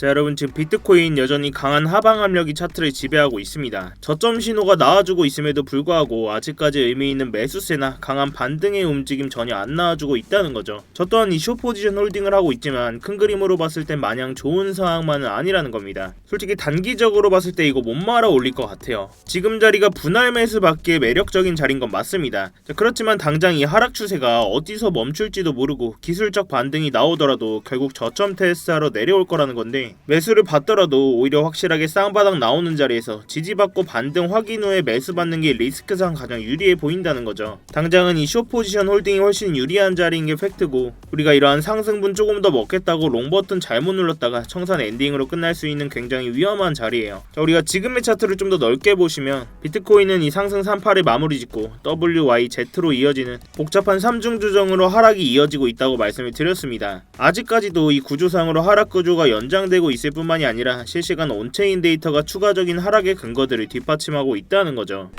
자, 여러분, 지금 비트코인 여전히 강한 하방 압력이 차트를 지배하고 있습니다. 저점 신호가 나와주고 있음에도 불구하고 아직까지 의미 있는 매수세나 강한 반등의 움직임 전혀 안 나와주고 있다는 거죠. 저 또한 이 숏포지션 홀딩을 하고 있지만 큰 그림으로 봤을 땐 마냥 좋은 상황만은 아니라는 겁니다. 솔직히 단기적으로 봤을 때 이거 못 말아 올릴 것 같아요. 지금 자리가 분할 매수 받기에 매력적인 자리인 건 맞습니다. 자, 그렇지만 당장 이 하락 추세가 어디서 멈출지도 모르고 기술적 반등이 나오더라도 결국 저점 테스트하러 내려올 거라는 건데, 매수를 받더라도 오히려 확실하게 쌍바닥 나오는 자리에서 지지받고 반등 확인 후에 매수 받는 게 리스크상 가장 유리해 보인다는 거죠. 당장은 이 숏포지션 홀딩이 훨씬 유리한 자리인 게 팩트고, 우리가 이러한 상승분 조금 더 먹겠다고 롱버튼 잘못 눌렀다가 청산 엔딩으로 끝날 수 있는 굉장히 위험한 자리예요. 자, 우리가 지금의 차트를 좀 더 넓게 보시면 비트코인은 이 상승 3파를 마무리 짓고 WYZ로 이어지는 복잡한 3중 조정으로 하락이 이어지고 있다고 말씀을 드렸습니다. 아직까지도 이 구조상으로 하락 구조가 연장되고 있을 뿐만이 아니라 실시간 온체인 데이터가 추가적인 하락의 근거들을 뒷받침하고 있다는 거죠.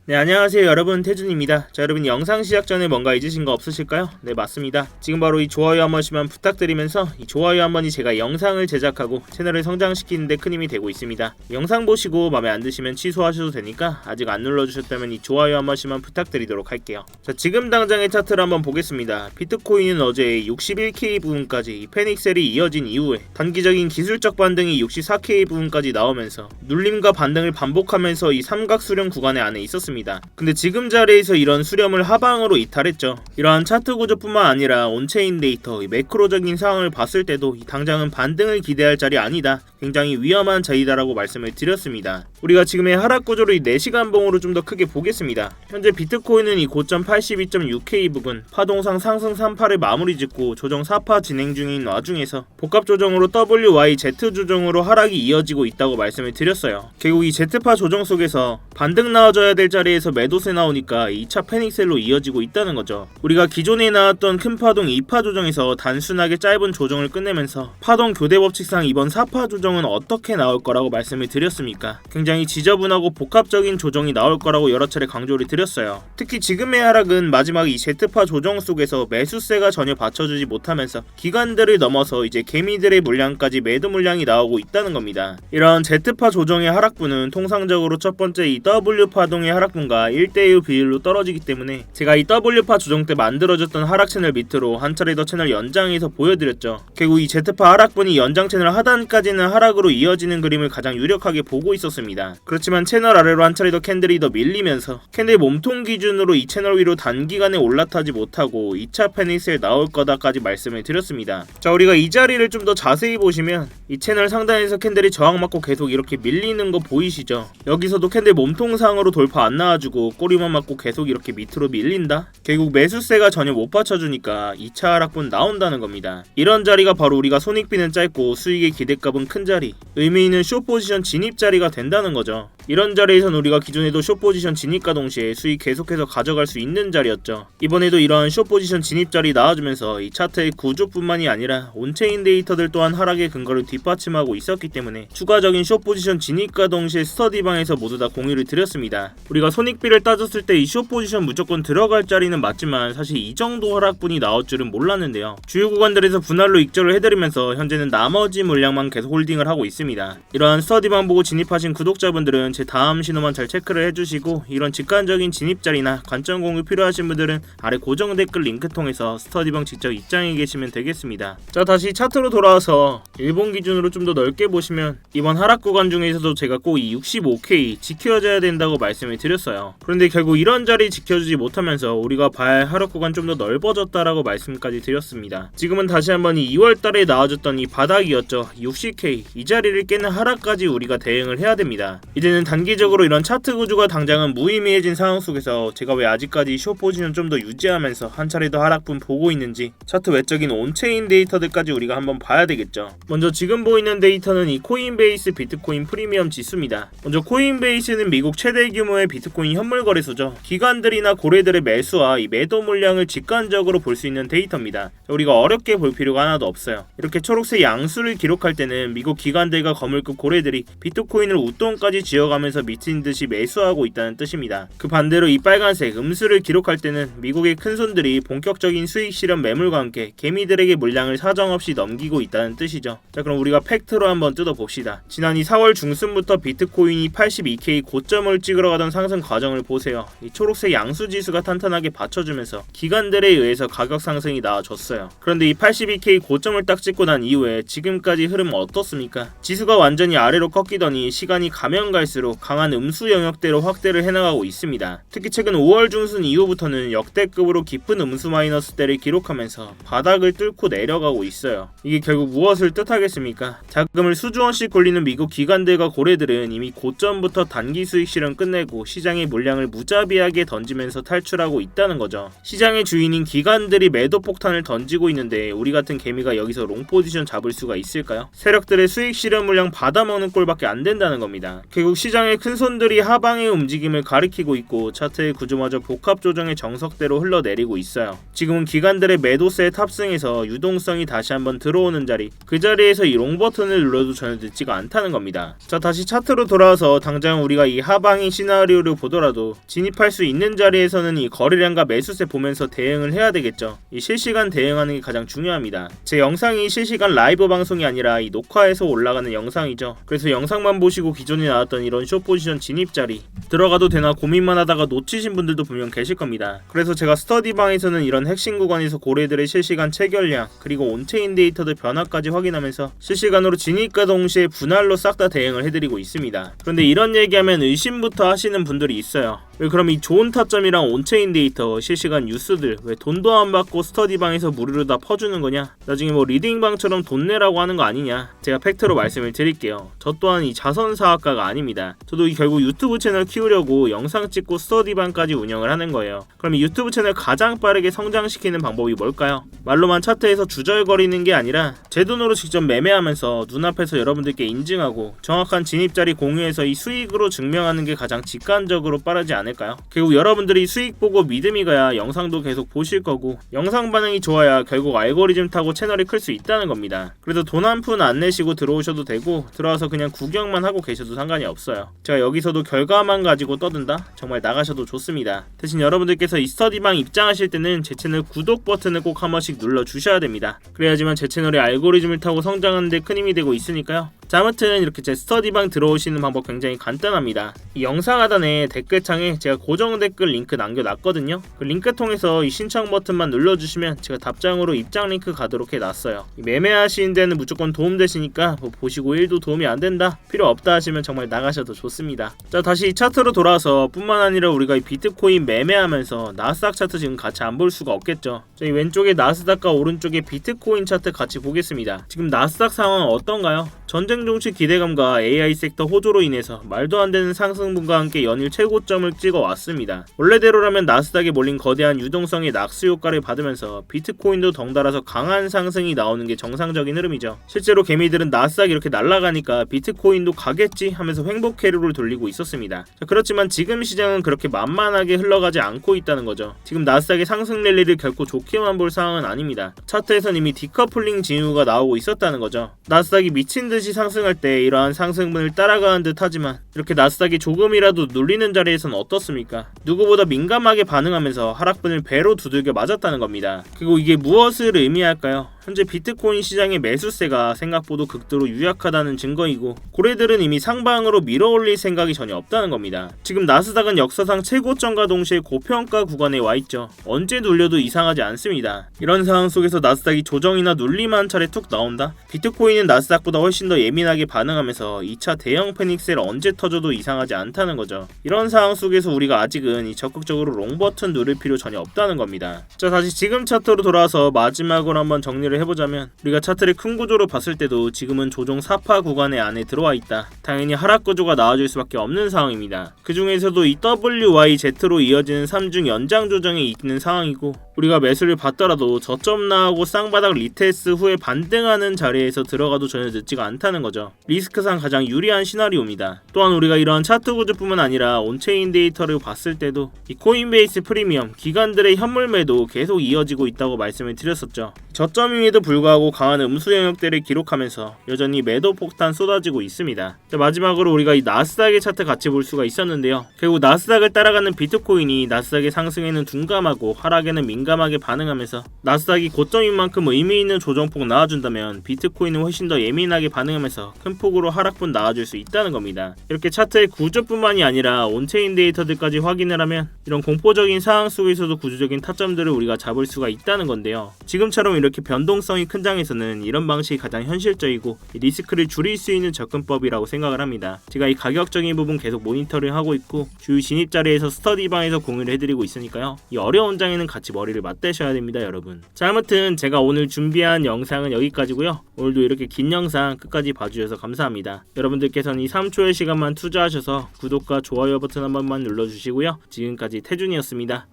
네, 안녕하세요 여러분, 태준입니다. 자, 여러분, 영상 시작 전에 뭔가 잊으신 거 없으실까요? 네, 맞습니다. 지금 바로 이 좋아요 한 번씩만 부탁드리면서 이 좋아요 한 번이 제가 영상을 제작하고 채널을 성장시키는 데 큰 힘이 되고 있습니다. 영상 보시고 마음에 안 드시면 취소하셔도 되니까 아직 안 눌러주셨다면 이 좋아요 한 번씩만 부탁드리도록 할게요. 자, 지금 당장의 차트를 한번 보겠습니다. 비트코인은 어제 61K 부분까지 이 페닉셀이 이어진 이후에 단기적인 기술적 반등이 64K 부분까지 나오면서 눌림과 반등을 반복하면서 이 삼각 수렴 구간에 안에 있었습니다. 근데 지금 자리에서 이런 수렴을 하방으로 이탈했죠. 이러한 차트 구조뿐만 아니라 온체인 데이터, 매크로적인 상황을 봤을 때도 당장은 반등을 기대할 자리 아니다, 굉장히 위험한 자리다라고 말씀을 드렸습니다. 우리가 지금의 하락 구조를 4시간 봉으로 좀 더 크게 보겠습니다. 현재 비트코인은 이 고점 82.6K 부근 파동상 상승 3파를 마무리 짓고 조정 4파 진행 중인 와중에서 복합 조정으로 WYZ 조정으로 하락이 이어지고 있다고 말씀을 드렸어요. 결국 이 Z파 조정 속에서 반등 나와줘야 될 자리에서 매도세 나오니까 2차 페닉셀로 이어지고 있다는 거죠. 우리가 기존에 나왔던 큰 파동 2파 조정에서 단순하게 짧은 조정을 끝내면서 파동 교대 법칙상 이번 4파 조정은 어떻게 나올 거라고 말씀을 드렸습니까? 굉장히 지저분하고 복합적인 조정이 나올 거라고 여러 차례 강조를 드렸어요. 특히 지금의 하락은 마지막 이 Z파 조정 속에서 매수세가 전혀 받쳐주지 못하면서 기관들을 넘어서 이제 개미들의 물량까지 매도 물량이 나오고 있다는 겁니다. 이런 Z파 조정의 하락분은 통상적으로 첫 번째 이 W 파동의 하락분과 1대1 비율로 떨어지기 때문에 제가 이 W파 조정 때 만들어졌던 하락 채널 밑으로 한 차례 더 채널 연장해서 보여드렸죠. 결국 이 Z파 하락분이 연장 채널 하단까지는 하락으로 이어지는 그림을 가장 유력하게 보고 있었습니다. 그렇지만 채널 아래로 한 차례 더 캔들이 더 밀리면서 캔들 몸통 기준으로 이 채널 위로 단기간에 올라타지 못하고 2차 페닉셀 나올 거다까지 말씀을 드렸습니다. 자, 우리가 이 자리를 좀 더 자세히 보시면 이 채널 상단에서 캔들이 저항받고 계속 이렇게 밀리는 거 보이시죠? 여기서도 캔들 몸통상으로 돌파 안 나와주고 꼬리만 맞고 계속 이렇게 밑으로 밀린다? 결국 매수세가 전혀 못 받쳐주니까 2차 하락분 나온다는 겁니다. 이런 자리가 바로 우리가 손익비는 짧고 수익의 기대값은 큰 자리, 의미 있는 숏포지션 진입 자리가 된다는 거죠. 이런 자리에선 우리가 기존에도 숏포지션 진입과 동시에 수익 계속해서 가져갈 수 있는 자리였죠. 이번에도 이러한 숏포지션 진입 자리 나와주면서 이 차트의 구조뿐만이 아니라 온체인 데이터들 또한 하락의 근거를 뒷받침하고 있었기 때문에 추가적인 숏포지션 진입과 동시에 스터디방에서 모두 다 공유를 드렸습니다. 우리가 손익비를 따졌을 때 이 숏포지션 무조건 들어갈 자리는 맞지만 사실 이 정도 하락분이 나올 줄은 몰랐는데요. 주요 구간들에서 분할로 익절을 해드리면서 현재는 나머지 물량만 계속 홀딩을 하고 있습니다. 이러한 스터디방 보고 진입하신 구독자분들은 제 다음 신호만 잘 체크를 해주시고, 이런 직관적인 진입 자리나 관점 공유 필요하신 분들은 아래 고정 댓글 링크 통해서 스터디방 직접 입장해 계시면 되겠습니다. 자, 다시 차트로 돌아와서 일본 기준으로 좀 더 넓게 보시면 이번 하락 구간 중에서도 제가 꼭 이 65K 지켜줘야 된다고 말씀을 드렸어요. 그런데 결국 이런 자리 지켜주지 못하면서 우리가 봐야 할 하락 구간 좀 더 넓어졌다라고 말씀까지 드렸습니다. 지금은 다시 한번 이 2월달에 나와줬던 이 바닥이었죠. 60K 이 자리를 깨는 하락까지 우리가 대응을 해야 됩니다. 이제는 단기적으로 이런 차트 구조가 당장은 무의미해진 상황 속에서 제가 왜 아직까지 숏 포지션 좀 더 유지하면서 한 차례 더 하락분 보고 있는지 차트 외적인 온체인 데이터들까지 우리가 한번 봐야 되겠죠. 먼저 지금 보이는 데이터는 이 코인베이스 비트코인 프리미엄 지수입니다. 먼저 코인베이스는 미국 최대 규모의 비트코인 현물 거래소죠. 기관들이나 고래들의 매수와 이 매도 물량을 직관적으로 볼 수 있는 데이터입니다. 우리가 어렵게 볼 필요가 하나도 없어요. 이렇게 초록색 양수를 기록할 때는 미국 미국 기관들과 거물급 고래들이 비트코인을 웃돈까지 쥐어가면서 미친 듯이 매수하고 있다는 뜻입니다. 그 반대로 이 빨간색 음수를 기록할 때는 미국의 큰손들이 본격적인 수익 실현 매물과 함께 개미들에게 물량을 사정없이 넘기고 있다는 뜻이죠. 자, 그럼 우리가 팩트로 한번 뜯어봅시다. 지난 4월 중순부터 비트코인이 82K 고점을 찍으러 가던 상승 과정을 보세요. 이 초록색 양수 지수가 탄탄하게 받쳐주면서 기관들에 의해서 가격 상승이 나와줬어요. 그런데 이 82K 고점을 딱 찍고 난 이후에 지금까지 흐름은 어떻습니까? 지수가 완전히 아래로 꺾이더니 시간이 가면 갈수록 강한 음수 영역대로 확대를 해나가고 있습니다. 특히 최근 5월 중순 이후부터는 역대급으로 깊은 음수 마이너스대를 기록하면서 바닥을 뚫고 내려가고 있어요. 이게 결국 무엇을 뜻하겠습니까? 자금을 수조원씩 굴리는 미국 기관들과 고래들은 이미 고점부터 단기 수익 실현 끝내고 시장의 물량을 무자비하게 던지면서 탈출하고 있다는 거죠. 시장의 주인인 기관들이 매도 폭탄을 던지고 있는데 우리 같은 개미가 여기서 롱 포지션 잡을 수가 있을까요? 세력들의 수익 실현 물량 받아먹는 꼴밖에 안 된다는 겁니다. 결국 시장의 큰손들이 하방의 움직임을 가리키고 있고 차트의 구조마저 복합 조정의 정석대로 흘러내리고 있어요. 지금은 기관들의 매도세에 탑승해서 유동성이 다시 한번 들어오는 자리, 그 자리에서 이 롱 버튼을 눌러도 전혀 늦지가 않다는 겁니다. 자, 다시 차트로 돌아와서 당장 우리가 이 하방의 시나리오를 보더라도 진입할 수 있는 자리에서는 이 거래량과 매수세 보면서 대응을 해야 되겠죠. 이 실시간 대응하는 게 가장 중요합니다. 제 영상이 실시간 라이브 방송이 아니라 이 녹화해서 올라가는 영상이죠. 그래서 영상만 보시고 기존에 나왔던 이런 숏포지션 진입 자리 들어가도 되나 고민만 하다가 놓치신 분들도 분명 계실 겁니다. 그래서 제가 스터디방에서는 이런 핵심 구간에서 고래들의 실시간 체결량 그리고 온체인 데이터들 변화까지 확인하면서 실시간으로 진입과 동시에 분할로 싹 다 대응을 해드리고 있습니다. 그런데 이런 얘기하면 의심부터 하시는 분들이 있어요. 왜 그럼 이 좋은 타점이랑 온체인 데이터, 실시간 뉴스들 왜 돈도 안 받고 스터디방에서 무료로 다 퍼주는 거냐? 나중에 뭐 리딩방처럼 돈 내라고 하는 거 아니냐? 제가 팩트로 말씀을 드릴게요. 저 또한 이 자선사학가가 아닙니다. 저도 결국 유튜브 채널 키우려고 영상 찍고 스터디방까지 운영을 하는 거예요. 그럼 이 유튜브 채널 가장 빠르게 성장시키는 방법이 뭘까요? 말로만 차트에서 주절거리는 게 아니라 제 돈으로 직접 매매하면서 눈앞에서 여러분들께 인증하고 정확한 진입자리 공유해서 이 수익으로 증명하는 게 가장 직관적으로 빠르지 않을까요? 결국 여러분들이 수익 보고 믿음이 가야 영상도 계속 보실 거고 영상 반응이 좋아야 결국 알고리즘 타고 채널이 클 수 있다는 겁니다. 그래서 돈 한 푼 안 내시고 들어오셔도 되고 들어와서 그냥 구경만 하고 계셔도 상관이 없어요. 제가 여기서도 결과만 가지고 떠든다? 정말 나가셔도 좋습니다. 대신 여러분들께서 이 스터디방 입장하실 때는 제 채널 구독 버튼을 꼭 한 번씩 눌러주셔야 됩니다. 그래야지만 제 채널의 알고리즘을 타고 성장하는 데 큰 힘이 되고 있으니까요. 자, 아무튼 이렇게 제 스터디방 들어오시는 방법 굉장히 간단합니다. 이 영상 하단에 댓글창에 제가 고정 댓글 링크 남겨놨거든요. 그 링크 통해서 이 신청 버튼만 눌러주시면 제가 답장으로 입장 링크 가도록 해놨어요. 매매하시는 데는 무조건 도움되시니까 뭐 보시고 1도 도움이 안 된다, 필요 없다 하시면 정말 나가셔도 좋습니다. 자, 다시 차트로 돌아와서 뿐만 아니라 우리가 이 비트코인 매매하면서 나스닥 차트 지금 같이 안 볼 수가 없겠죠. 저희 왼쪽에 나스닥과 오른쪽에 비트코인 차트 같이 보겠습니다. 지금 나스닥 상황은 어떤가요? 전쟁 종치 기대감과 AI 섹터 호조로 인해서 말도 안 되는 상승분과 함께 연일 최고점을 찍어 왔습니다. 원래대로라면 나스닥에 몰린 거대한 유동성의 낙수 효과를 받으면서 비트코인도 덩달아서 강한 상승이 나오는 게 정상적인 흐름이죠. 실제로 개미들은 나스닥이 이렇게 날아가니까 비트코인도 가겠지 하면서 횡보 캐리를 돌리고 있었습니다. 자, 그렇지만 지금 시장은 그렇게 만만하게 흘러가지 않고 있다는 거죠. 지금 나스닥의 상승 랠리를 결코 좋게만 볼 상황은 아닙니다. 차트에선 이미 디커플링 징후가 나오고 있었다는 거죠. 나스닥이 미친 듯이 상승할 때 이러한 상승분을 따라가는 듯 하지만 이렇게 나스닥이 조금이라도 눌리는 자리에선 어떻습니까? 누구보다 민감하게 반응하면서 하락분을 배로 두들겨 맞았다는 겁니다. 그리고 이게 무엇을 의미할까요? 현재 비트코인 시장의 매수세가 생각보다 극도로 유약하다는 증거이고 고래들은 이미 상방으로 밀어올릴 생각이 전혀 없다는 겁니다. 지금 나스닥은 역사상 최고점과 동시에 고평가 구간에 와있죠. 언제 눌려도 이상하지 않습니다. 이런 상황 속에서 나스닥이 조정이나 눌림 한 차례 툭 나온다? 비트코인은 나스닥보다 훨씬 더 예민하게 반응하면서 2차 대형 패닉셀 언제 터져도 이상하지 않다는 거죠. 이런 상황 속에서 우리가 아직은 이 적극적으로 롱 버튼 누를 필요 전혀 없다는 겁니다. 자, 다시 지금 차트로 돌아와서 마지막으로 한번 정리를 해보자면 우리가 차트를 큰 구조로 봤을 때도 지금은 조정 4파 구간의 안에 들어와 있다. 당연히 하락 구조가 나와줄 수밖에 없는 상황입니다. 그 중에서도 이 WYZ로 이어지는 3중 연장 조정에 있는 상황이고 우리가 매수를 받더라도 저점 나오고 쌍바닥 리테스트 후에 반등하는 자리에서 들어가도 전혀 늦지가 않다는 거죠. 리스크상 가장 유리한 시나리오입니다. 또한 우리가 이런 차트 구조뿐만 아니라 온체인 데이터를 봤을 때도 이 코인베이스 프리미엄 기관들의 현물 매도 계속 이어지고 있다고 말씀을 드렸었죠. 저점임에도 불구하고 강한 음수 영역대를 기록하면서 여전히 매도 폭탄 쏟아지고 있습니다. 자, 마지막으로 우리가 이 나스닥의 차트 같이 볼 수가 있었는데요. 결국 나스닥을 따라가는 비트코인이 나스닥의 상승에는 둔감하고 하락에는 민감하게 반응하면서 나스닥이 고점인 만큼 의미 있는 조정폭 나와준다면 비트코인은 훨씬 더 예민하게 반응하면서 큰 폭으로 하락분 나와줄 수 있다는 겁니다. 이렇게 차트의 구조뿐만이 아니라 온체인 데이터들까지 확인을 하면 이런 공포적인 상황 속에서도 구조적인 타점들을 우리가 잡을 수가 있다는 건데요. 지금처럼 이렇게 변동성이 큰 장에서는 이런 방식이 가장 현실적이고 리스크를 줄일 수 있는 접근법이라고 생각을 합니다. 제가 이 가격적인 부분 계속 모니터링 하고 있고 주요 진입 자리에서 스터디방에서 공유를 해드리고 있으니까요. 이 어려운 장에는 같이 머리를 맞대셔야 됩니다, 여러분. 자, 아무튼 제가 오늘 준비한 영상은 여기까지고요. 오늘도 이렇게 긴 영상 끝까지 봐주셔서 감사합니다. 여러분들께서는 이 3초의 시간만 투자하셔서 구독과 좋아요 버튼 한 번만 눌러주시고요. 지금까지 태준이었습니다.